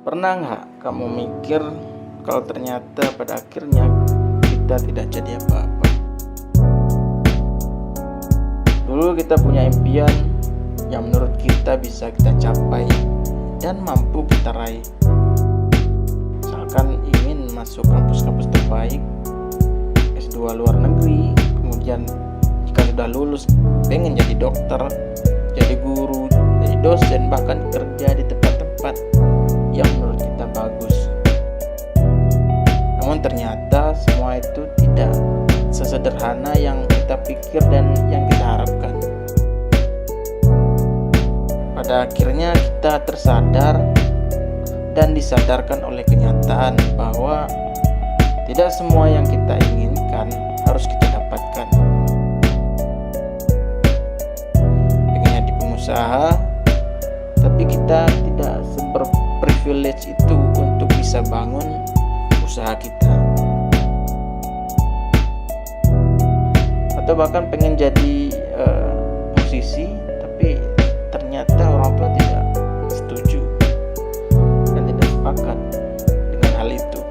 Pernah nggak kamu mikir kalau ternyata pada akhirnya kita tidak jadi apa-apa? Dulu kita punya impian yang menurut kita bisa kita capai dan mampu kita raih. Misalkan ingin masuk kampus-kampus terbaik, S2 luar negeri, kemudian jika sudah lulus pengen jadi dokter, jadi guru, jadi dosen, bahkan kerja di tempat-tempat yang menurut kita bagus. Namun ternyata semua itu tidak sesederhana yang kita pikir dan yang kita harapkan. Pada akhirnya kita tersadar dan disadarkan oleh kenyataan bahwa tidak semua yang kita inginkan harus kita dapatkan. Pengen jadi pengusaha, tapi kita tidak seberprivilege itu untuk bisa bangun usaha kita. Atau bahkan pengen jadi musisi, tapi ternyata orang tua tidak setuju dan tidak sepakat dengan hal itu.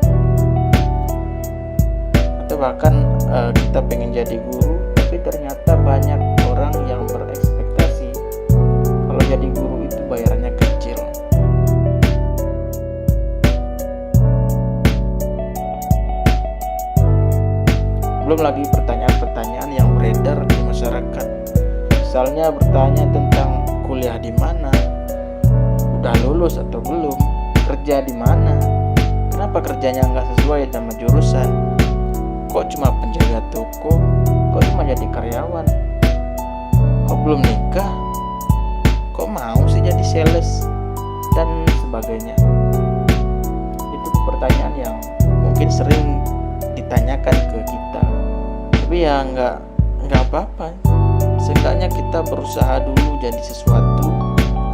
Atau bahkan kita pengen jadi guru, tapi ternyata banyak orang yang berekspektasi kalau jadi guru itu bayarannya kecil. Belum lagi pertanyaan-pertanyaan yang beredar di masyarakat. Misalnya bertanya tentang kuliah di mana, udah lulus atau belum, kerja di mana, kenapa kerjanya nggak sesuai sama jurusan, kok cuma penjaga toko, kok cuma jadi karyawan, kok belum nikah, kok mau sih jadi sales, dan sebagainya. Itu pertanyaan yang mungkin sering ditanyakan ke kita, tapi ya nggak apa-apa. Seenggaknya kita berusaha dulu jadi sesuatu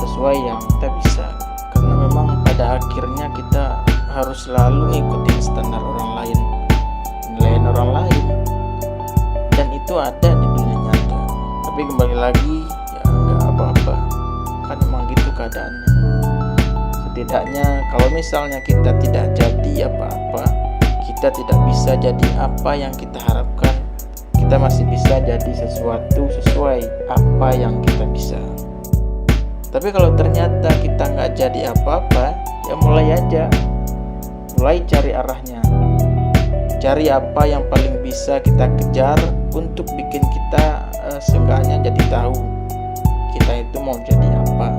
sesuai yang kita bisa, karena memang pada akhirnya kita harus selalu ngikutin standar orang lain, penilaian orang lain, dan itu ada di dunia nyata. Tapi kembali lagi, ya nggak apa-apa, kan emang gitu keadaannya. Setidaknya kalau misalnya kita tidak jadi apa-apa, kita tidak bisa jadi apa yang kita harapkan, kita masih bisa jadi sesuatu sesuai apa yang kita bisa. Tapi kalau ternyata kita nggak jadi apa-apa, ya mulai aja, mulai cari arahnya, cari apa yang paling bisa kita kejar untuk bikin kita seenggaknya jadi tahu kita itu mau jadi apa.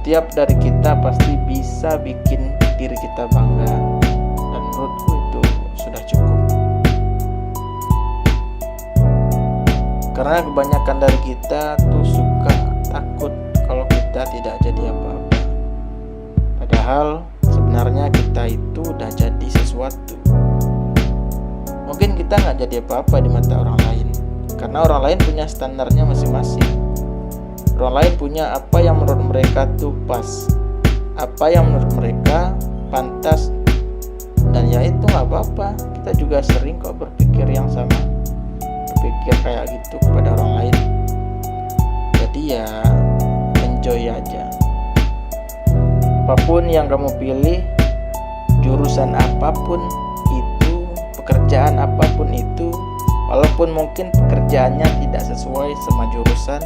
Setiap dari kita pasti bisa bikin diri kita bangga, dan menurutku itu sudah cukup. Karena kebanyakan dari kita tuh suka takut kalau kita tidak jadi apa-apa. Padahal sebenarnya kita itu udah jadi sesuatu. Mungkin kita nggak jadi apa-apa di mata orang lain, karena orang lain punya standarnya masing-masing. Orang lain punya apa yang menurut mereka tuh pas, apa yang menurut mereka pantas. Dan ya itu nggak apa-apa. Kita juga sering kok berpikir yang sama, berpikir kayak gitu kepada orang lain. Jadi ya enjoy aja. Apapun yang kamu pilih, jurusan apapun itu, pekerjaan apapun itu, walaupun mungkin pekerjaannya tidak sesuai sama jurusan,